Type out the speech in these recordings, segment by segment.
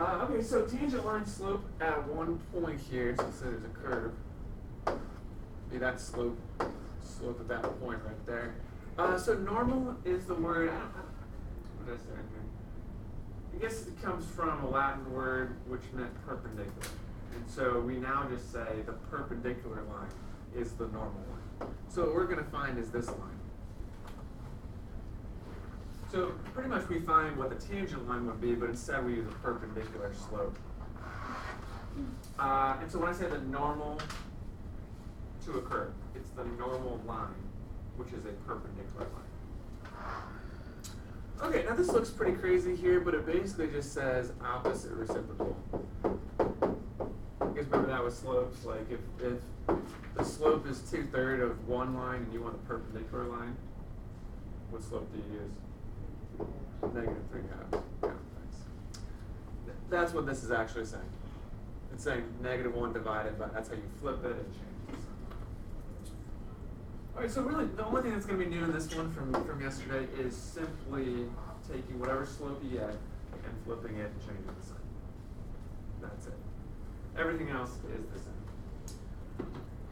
Okay, so tangent line slope at one point here, so say there's a curve. Be that slope at that point right there. So normal is the word. What did I say here? I guess it comes from a Latin word which meant perpendicular, and so we now just say the perpendicular line is the normal line. So what we're going to find is this line. So pretty much we find what the tangent line would be, but instead we use a perpendicular slope. And so when I say the normal to a curve, it's the normal line, which is a perpendicular line. Okay, now this looks pretty crazy here, but it basically just says opposite reciprocal. Because remember that with slopes, like if the slope is 2/3 of one line and you want a perpendicular line, what slope do you use? -3/2. Yeah, thanks. That's what this is actually saying. It's saying -1 divided by, that's how you flip it and change this. Alright, so really the only thing that's going to be new in this one from yesterday is simply taking whatever slope you get and flipping it and changing the sign. That's it. Everything else is the same.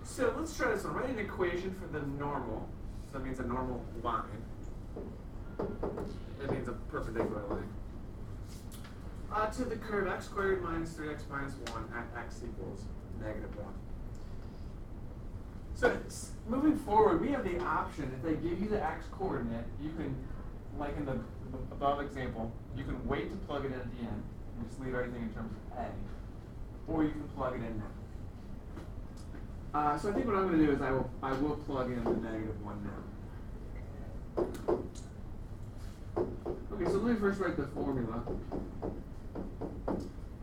So let's try this one. Write an equation for the normal. So that means a normal line. It means a perpendicular line. To the curve x squared minus 3x minus 1 at x equals -1. So moving forward, we have the option, if they give you the x coordinate, you can, like in the above example, you can wait to plug it in at the end and just leave everything in terms of a, or you can plug it in now. So I think what I'm going to do is I will plug in the -1 now. Okay, so let me first write the formula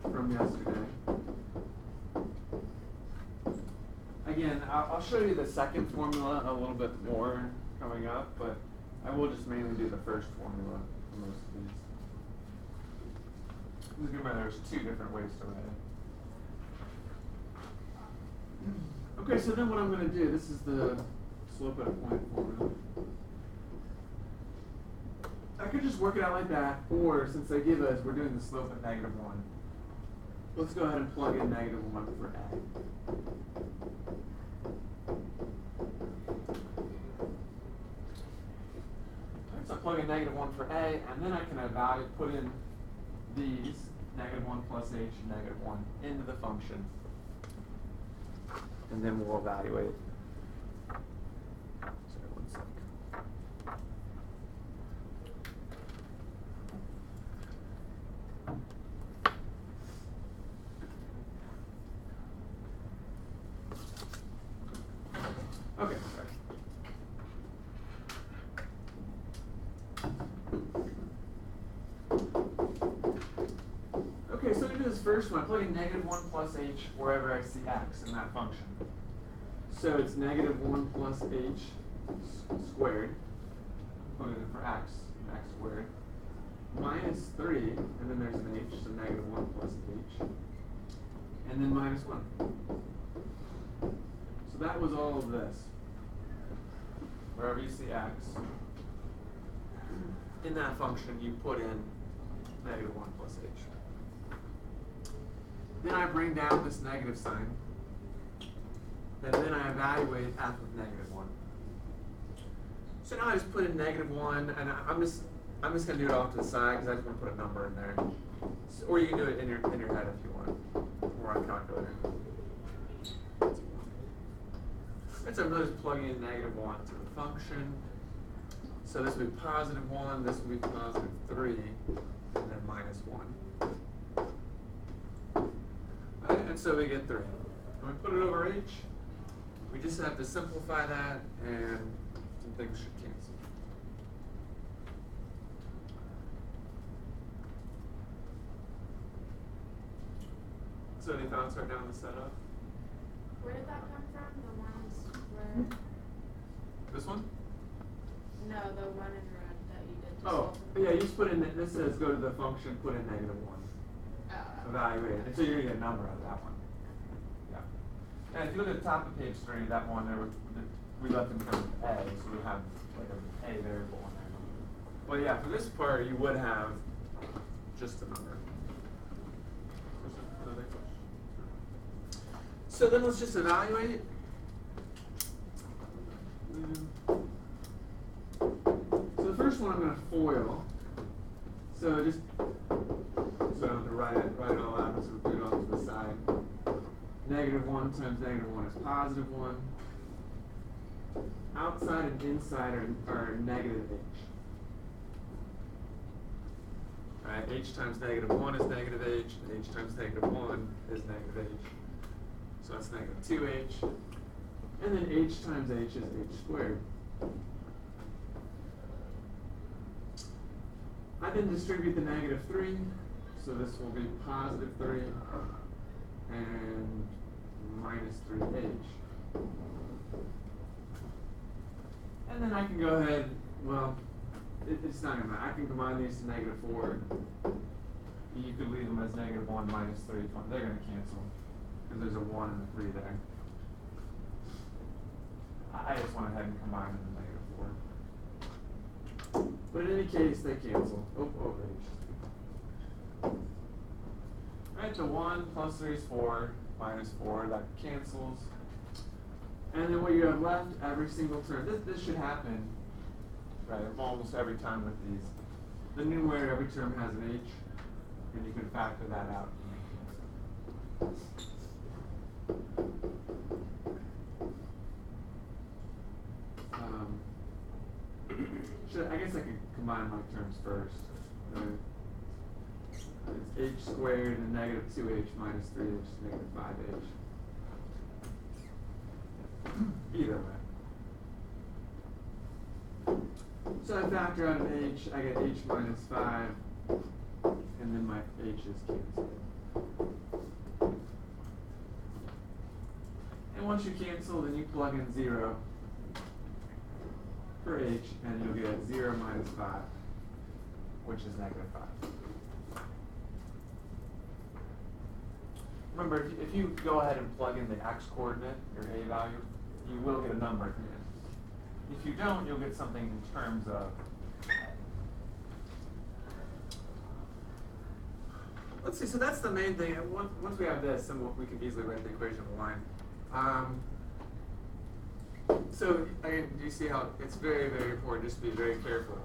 from yesterday. Again, I'll show you the second formula a little bit more coming up, but I will just mainly do the first formula for most of these. Just remember there's two different ways to write it. Okay, so then what I'm going to do, this is the slope at a point formula. I could just work it out like that, or since they give us, we're doing the slope at -1. Let's go ahead and plug in -1 for a. So I plug in -1 for a, and then I can put in these, -1 plus h, -1, into the function. And then we'll evaluate. Sorry, one sec. Okay, sorry. Okay, so we do this first one. I plug in -1 plus h wherever I see x in that function. So it's -1 plus h squared, plug it in for x squared, minus 3, and then there's an h, so -1 plus h, and then -1. So that was all of this. Wherever you see x, in that function you put in -1 plus h. Then I bring down this negative sign, and then I evaluate f of -1. So now I just put in -1, and I'm just going to do it off to the side because I just want to put a number in there. So, or you can do it in your head if you want, or on a calculator. And so I'm really just plugging in -1 to the function. So this will be +1, this will be +3, and then -1. And so we get 3. When we put it over h, we just have to simplify that, and some things should cancel. So any thoughts right now on the setup? Where did that come from? The ones where? This one? No, the one in red that you did. Oh, yeah, you just put in, this says go to the function, put in -1. Evaluate it. And so you're going to get a number out of that one. Yeah. And if you look at the top of page 3, that one there, we left in terms of a, so we have like a variable in there. But yeah, for this part, you would have just a number. So then let's just evaluate. So the first one I'm going to FOIL. So just so I don't have to write it all out, so put it off to the side. -1 times -1 is +1. Outside and inside are negative h. Alright, h times -1 is negative h, and h times -1 is negative h. So that's -2h. And then h times h is h squared. I then distribute the -3, so this will be +3 and -3h. And then I can go ahead, well, it's not going to matter. I can combine these to -4. You could leave them as -1 -3. They're going to cancel because there's a 1 and a 3 there. I just went ahead and combined them to -4. But in any case, they cancel. Right, the 1 plus 3 is 4, minus 4, that cancels. And then what you have left, every single term, this should happen, right, almost every time with these. The numerator, every term has an h, and you can factor that out. I guess I could combine my terms first. It's h squared and -2h minus 3h is -5h. Either way. So I factor out an h, I get h minus 5, and then my h is canceled. And once you cancel, then you plug in 0 for h, and you'll get 0 minus 5, which is -5. Remember, if you go ahead and plug in the x coordinate, your a value, you will get a number at the end. If you don't, you'll get something in terms of. Let's see, so that's the main thing. Once we have this, then we can easily write the equation of the line. So, again, do you see how it's very, very important just to be very careful?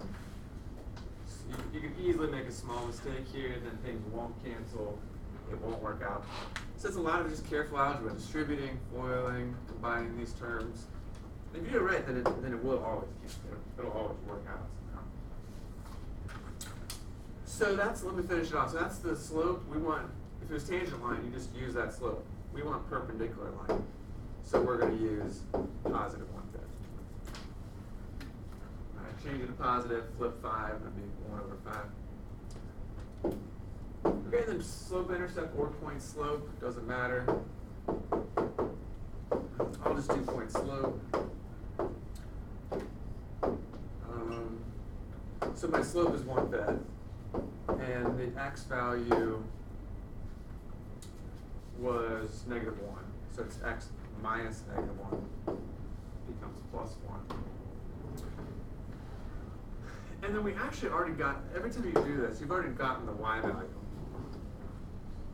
So you can easily make a small mistake here, and then things won't cancel. It won't work out. So it's a lot of just careful algebra, distributing, FOILing, combining these terms. And if you do it right, then it will always cancel. It'll always work out somehow. So let me finish it off. So that's the slope. We want, if it was tangent line, you just use that slope. We want perpendicular line. So we're going to use +1/5. All right, change it to positive, flip 5, that'd be 1/5. Okay, then slope intercept or point slope, doesn't matter. I'll just do point slope. So my slope is 1/5, and the x value was -1. So it's x minus -1 becomes +1. And then we actually already got, every time you do this, you've already gotten the y value.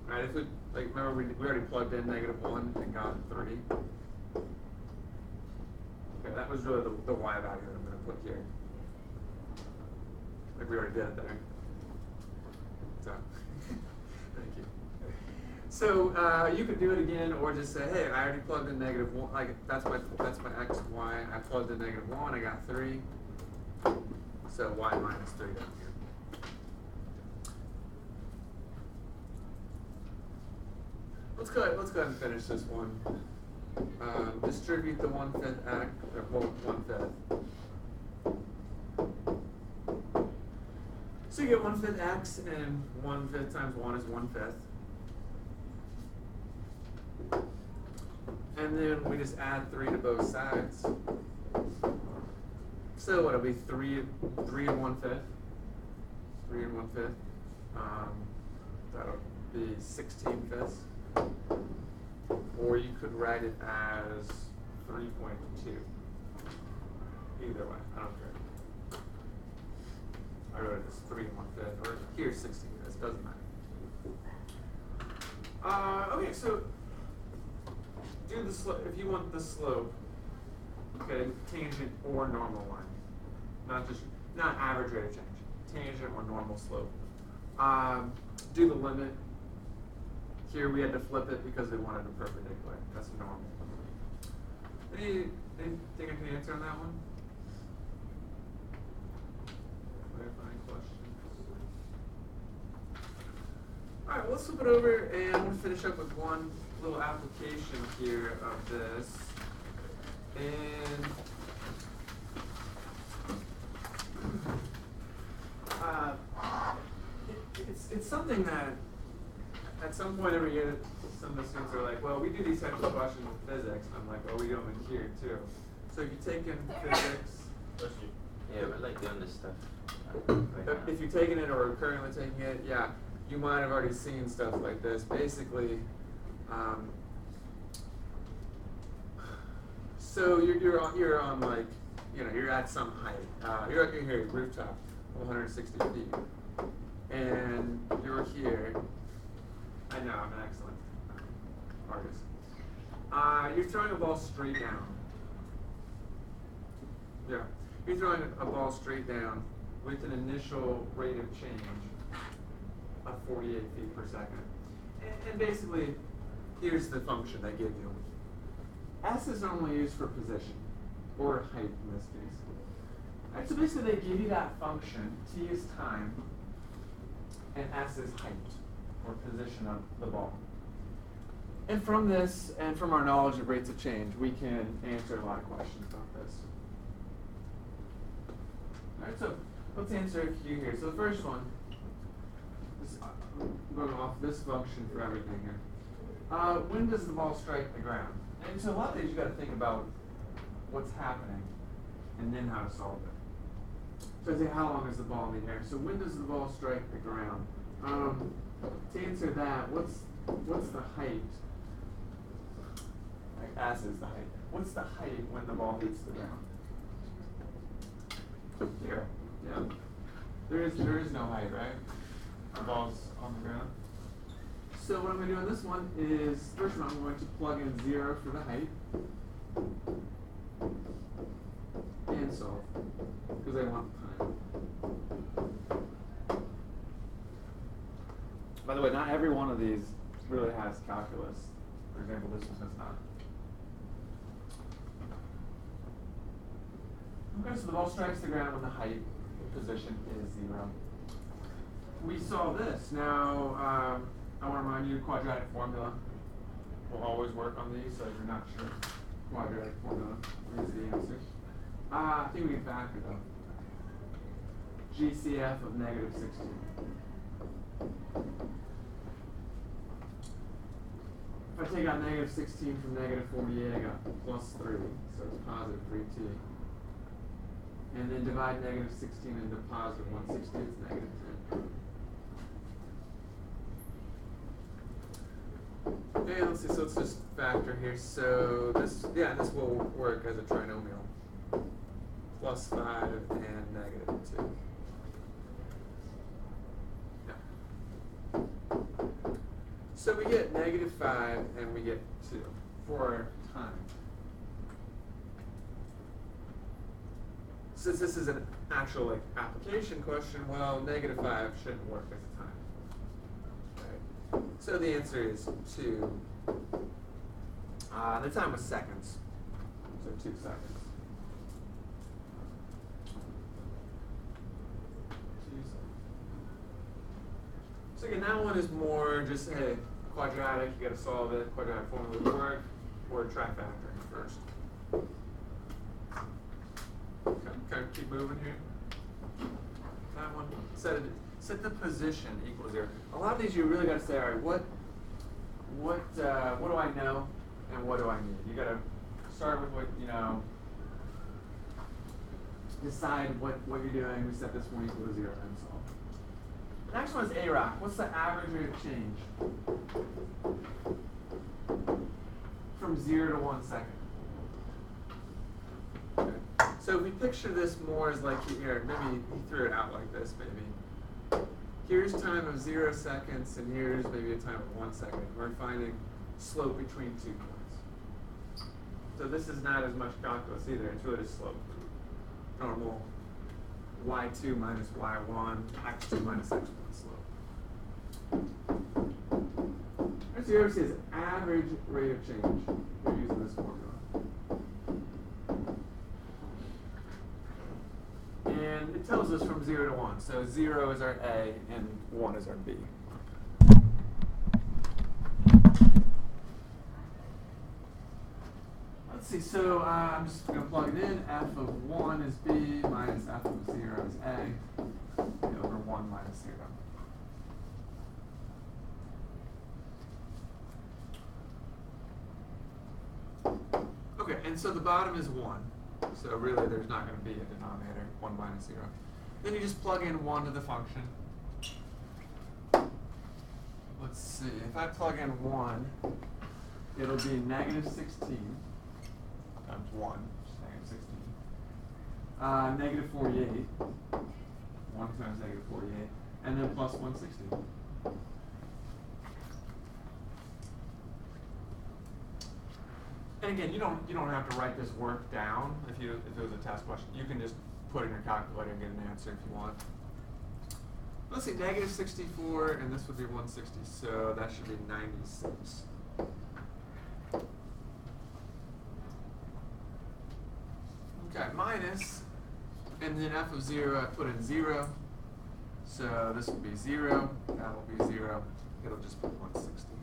Right, if we, remember we already plugged in -1 and got 3. Okay, that was really the y value that I'm going to put here. We already did it there. So, thank you. So you could do it again, or just say, hey, I already plugged in -1. That's my x, y. I plugged in -1. I got 3. So y minus 3 down here. Let's go ahead and finish this one. Distribute the 1/5 x, or 1/5. So you get 1/5 x, and 1/5 times 1 is 1/5. And then we just add 3 to both sides. So what, it'll be 3 and 1/5. 3 and 1/5. That'll be 16/5. Or you could write it as 3.2. Either way, I don't care. I wrote it as 3 and 1/5, or here's 16/5. Doesn't matter. Okay, so do the slope. If you want the slope, okay, tangent or normal line, not average rate of change, tangent or normal slope. Do the limit. Here we had to flip it because we wanted a perpendicular. That's normal. Anything I can answer on that one? Clarifying questions? Alright, well, let's flip it over and we'll finish up with one little application here of this. And it's something that at some point every year some of the students are like, well, we do these types of questions in physics. And I'm like, well, we do them in here too. So if you've taken physics, yeah, we like doing this stuff. Right if you've taken it or are currently taking it, yeah, you might have already seen stuff like this. Basically, so you're on like, you're at some height. You're here at rooftop of 160 feet, and you're here. I know, I'm an excellent artist. You're throwing a ball straight down. Yeah, you're throwing a ball straight down with an initial rate of change of 48 feet per second. And basically, here's the function they give you. S is only used for position, or height in this case. Right, so basically they give you that function, t is time, and s is height, or position of the ball. And from this, and from our knowledge of rates of change, we can answer a lot of questions about this. Alright, so let's answer a few here. So the first one, I'm going off this function for everything here. When does the ball strike the ground? And so a lot of these you got to think about what's happening and then how to solve it. So I say, how long is the ball in the air? So when does the ball strike the ground? To answer that, what's the height? Like S is the height. What's the height when the ball hits the ground? 0. Yeah. There is no height, right? The ball's on the ground. So what I'm going to do on this one is, first one I'm going to plug in 0 for the height. And solve, because I want time. By the way, not every one of these really has calculus. For example, this one does not. Okay, so the ball strikes the ground when the height position is 0. We saw this. Now, I want to remind you, quadratic formula will always work on these, so if you're not sure, quadratic formula is the answer. I think we can factor though. GCF of negative 16. If I take out negative 16 from negative 48, I got plus 3, so it's positive 3t. And then divide negative 16 into positive 160, it's negative 10. Okay, let's see, so let's just factor here. So this will work as a trinomial. Plus 5 and negative 2. Yeah. So we get negative 5 and we get 2 for time. Since this is an actual application question, well, negative 5 shouldn't work as a time. Right. So the answer is 2. The time was seconds. So 2 seconds. So again, that one is more just, hey, quadratic, you got to solve it, quadratic formula would work, or try factoring first. Okay, kind of keep moving here. That one, set the position equals 0. A lot of these you really got to say, all right, what do I know and what do I need? You got to start with what you know. Decide what you're doing. We set this one equal to 0 and solve. The next one is AROC. What's the average rate of change? From 0 to 1 second. Okay. So if we picture this more as like here, maybe he threw it out like this, maybe. Here's time of 0 seconds, and here's maybe a time of 1 second. We're finding slope between 2 points. So this is not as much calculus either, it's really just slope. Normal y2 minus y1, x2 minus x1 slope. Alright, so you ever see this average rate of change, we're using this formula. And it tells us from 0 to 1. So 0 is our A and 1 is our B. Let's see, so I'm just going to plug it in. F of 1 is B minus F of 0 is A over 1 minus 0. Okay, and so the bottom is 1. So really there's not going to be a denominator, 1 minus 0. Then you just plug in 1 to the function. Let's see, if I plug in 1, it'll be negative 16 times 1, which is negative 16. Negative 48, 1 times negative 48, and then plus 160. And again, you don't have to write this work down if it was a test question. You can just put in your calculator and get an answer if you want. Let's see, negative 64, and this would be 160, so that should be 96. Okay, minus, and then f of 0, I put in 0, so this will be 0, that will be 0, it'll just be 160.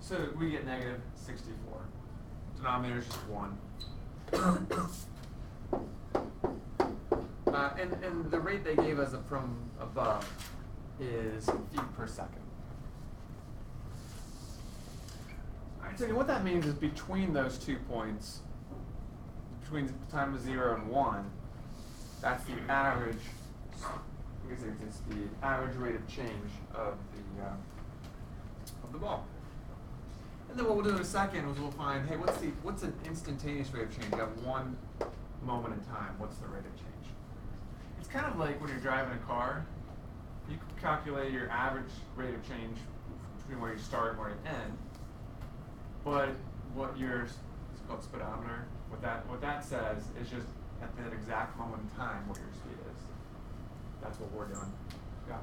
So we get negative 64. Denominator is just 1. And the rate they gave us from above is feet per second. Alright, so what that means is between those 2 points, between the time of 0 and 1, that's the average, I guess it's the average rate of change of the ball. And then what we'll do in a second is we'll find, hey, what's an instantaneous rate of change? You have one moment in time. What's the rate of change? It's kind of like when you're driving a car. You can calculate your average rate of change between where you start and where you end. But what your speedometer, what that says is just at that exact moment in time what your speed is. That's what we're doing. Yeah.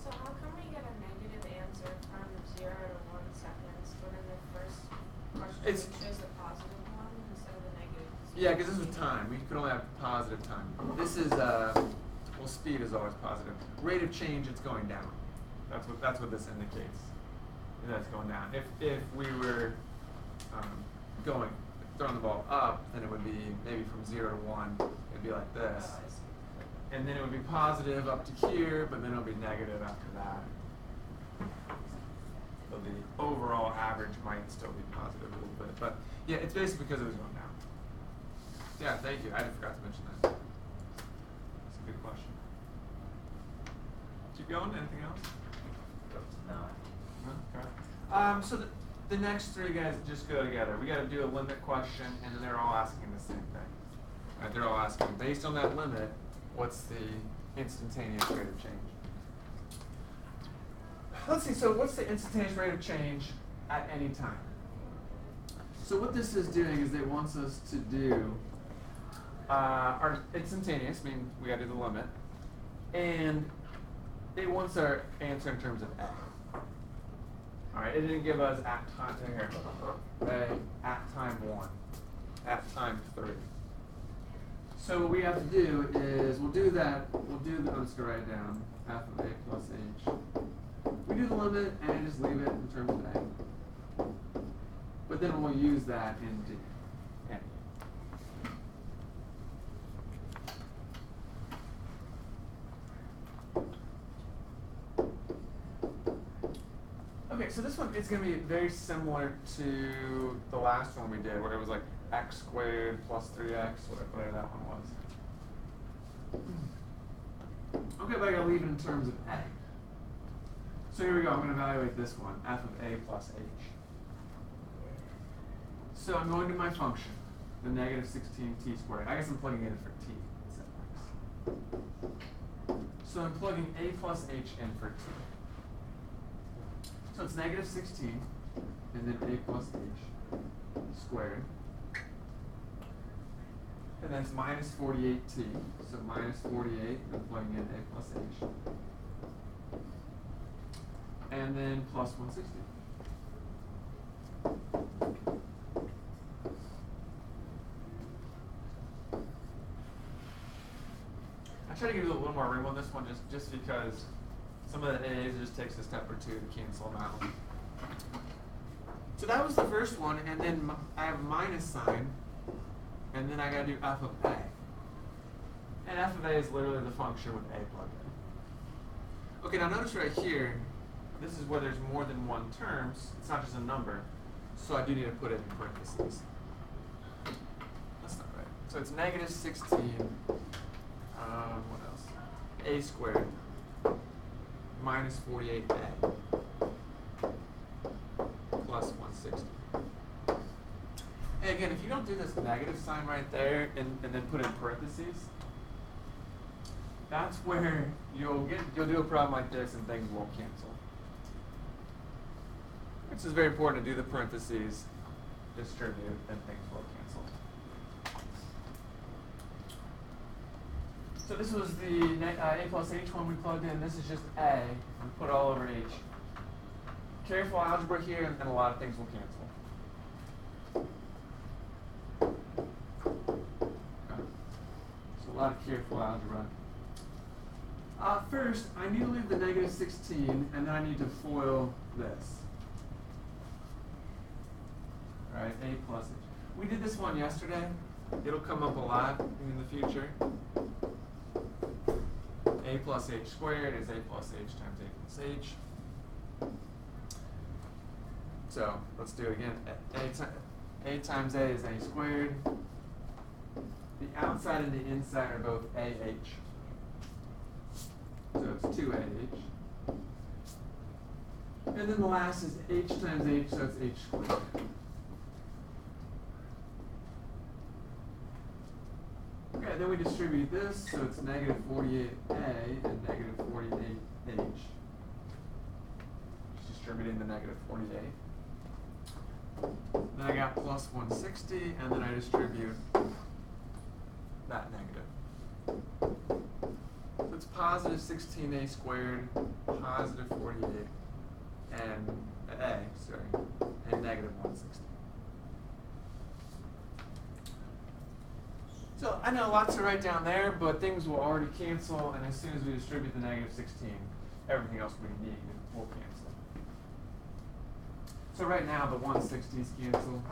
So how come we get a negative answer from 0 to 1 seconds, but in the first question it shows the positive one instead of the negative? Yeah, because this is time. We can only have positive time. This is well, speed is always positive. Rate of change, it's going down. That's what this indicates. That's going down. If we were throwing the ball up, then it would be maybe from 0 to 1. It'd be like this. Oh, I see. And then it would be positive up to here, but then it'll be negative after that. So the overall average might still be positive a little bit. But yeah, it's basically because it was going down. Yeah, thank you. I forgot to mention that. That's a good question. Keep going. Anything else? No. No? Okay. So the next three guys just go together. We got to do a limit question, and then they're all asking the same thing. Right? They're all asking, based on that limit, what's the instantaneous rate of change? Let's see, so what's the instantaneous rate of change at any time? So what this is doing is it wants us to do our instantaneous, meaning we got to do the limit, and it wants our answer in terms of A. All right, it didn't give us at time, here, at time 1, at time 3. So what we have to do is, I'm just going to write it down, f of A plus h. We do the limit and just leave it in terms of A. But then we'll use that in D. And okay, so this one is going to be very similar to the last one we did, where it was like x squared plus 3x, whatever that one was. Okay, but I gotta leave it in terms of A. So here we go, I'm gonna evaluate this one, f of A plus h. So I'm going to my function, the negative 16t squared. I guess I'm plugging in for t. So I'm plugging A plus h in for t. So it's negative 16 and then a plus h squared. And that's minus 48t, so minus 48, I'm plugging in a plus h. And then plus 160. I try to give you a little more room on this one just because some of the a's it just takes a step or two to cancel them out. So that was the first one, and then I have minus sign, and then I gotta do f of a. And f of a is literally the function with a plugged in. Okay, now notice right here, this is where there's more than one terms, it's not just a number, so I do need to put it in parentheses. That's not right. So it's negative 16, what else? A squared minus 48a plus 160. And again, if you don't do this negative sign right there and then put in parentheses, that's where you'll do a problem like this and things won't cancel. Which is very important to do the parentheses, distribute, and things will cancel. So this was the a plus h one we plugged in. This is just a. We put all over h. Careful algebra here, and a lot of things will cancel. Okay. So a lot of careful algebra. First, I need to leave the negative 16, and then I need to FOIL this. All right, a plus h. We did this one yesterday. It'll come up a lot in the future. A plus h squared is a plus h times a plus h. So let's do it again. A times a is a squared. The outside and the inside are both ah. So it's 2ah. And then the last is h times h, so it's h squared. Okay, then we distribute this, so it's negative 48a and negative 48h. Just distributing the negative 48. Then I got plus 160, and then I distribute that negative. So it's positive 16a squared, positive 48, and and negative 160. So I know lots to write down there, but things will already cancel, and as soon as we distribute the negative 16, everything else we need will cancel. So right now the 160s cancel,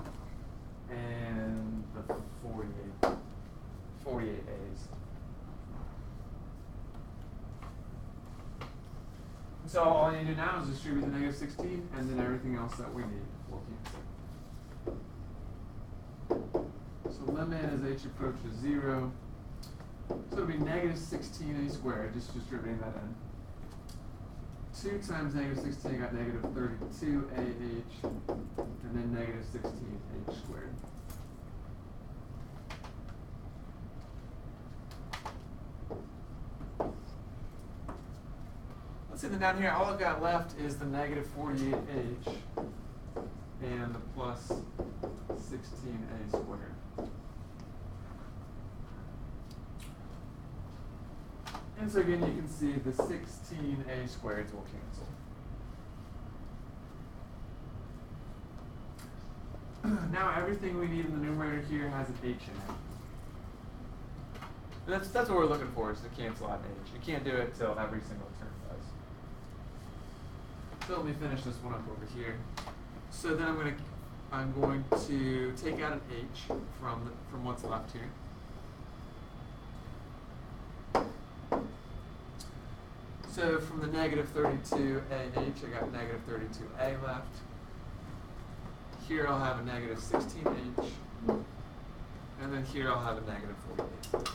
and the 48A's. So all I need to do now is distribute the negative 16, and then everything else that we need will cancel. So limit as h approaches 0. So it'll be negative 16a squared, just distributing that in. 2 times negative 16, I got negative 32ah, and then negative 16h squared. Let's see, then down here, all I've got left is the negative 48h and the plus 16a squared. And so again, you can see the 16a squareds will cancel. Now everything we need in the numerator here has an h in it. That's what we're looking for, is to cancel out h. You can't do it until every single term does. So let me finish this one up over here. So then I'm going to take out an h from what's left here. So from the negative 32ah, I got negative 32a left. Here I'll have a negative 16h. And then here I'll have a negative 48.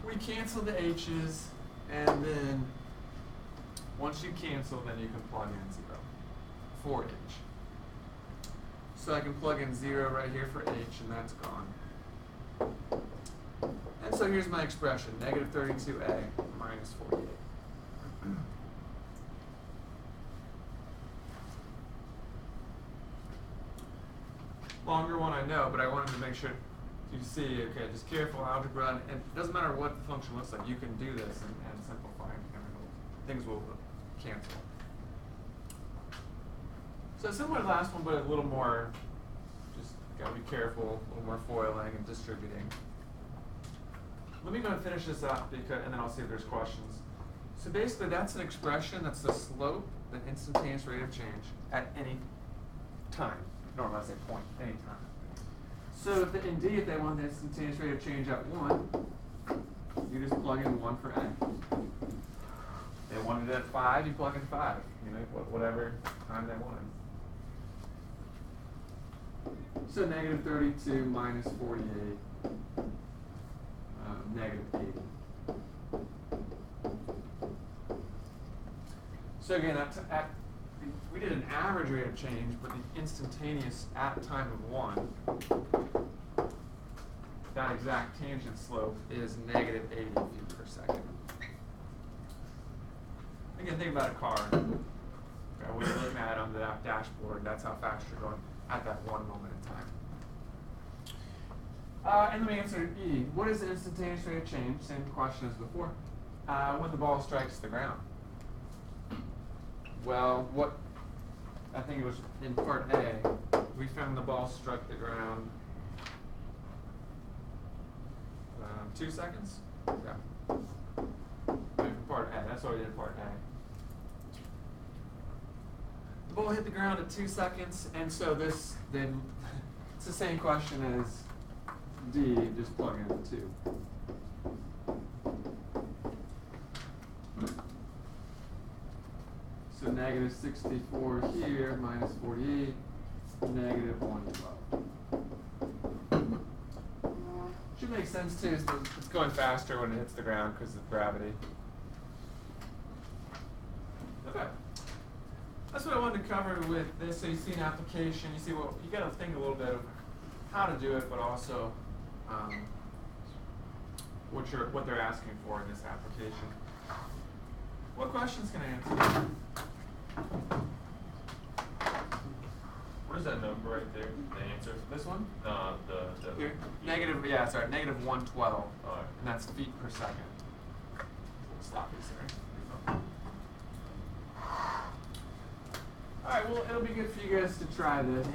We cancel the h's, and then once you cancel, then you can plug in 0 for h. So I can plug in 0 right here for h, and that's gone. And so here's my expression, negative 32a minus 48. Longer one I know, but I wanted to make sure you see, okay, just careful algebra, and it doesn't matter what the function looks like, you can do this and simplify, and things will cancel. So similar to the last one, but a little more, just gotta be careful, a little more foiling and distributing. Let me go and finish this up, because, and then I'll see if there's questions. So basically that's an expression, that's the slope, the instantaneous rate of change at any time. Normally I say point, any time. So if in D, if they want the instantaneous rate of change at 1, you just plug in 1 for A. They wanted it at 5, you plug in 5. You know, whatever time they wanted. So negative 32 minus 48, negative 80. So again, we did an average rate of change, but the instantaneous at time of 1, that exact tangent slope is negative 80 feet per second. Again, think about a car. When you're looking at it on the dashboard, that's how fast you're going at that one moment in time. And let me answer E. What is the instantaneous rate of change? Same question as before. When the ball strikes the ground. Well, I think it was in part A, we found the ball struck the ground 2 seconds? Yeah. From part A, that's what we did in part A. The ball hit the ground at 2 seconds, and so this, then, it's the same question as D, just plug in the 2. So negative 64 here, minus 48, negative 112. Should make sense too, so it's going faster when it hits the ground because of gravity. Okay. That's what I wanted to cover with this. So you see an application, you see, well, you got to think a little bit of how to do it, but also what they're asking for in this application. What questions can I answer? What is that number right there? The answer? This one? No, the Here. Negative, yeah, sorry, negative 112. Alright. And that's feet per second. Sloppy, sorry. Alright, well, it'll be good for you guys to try this.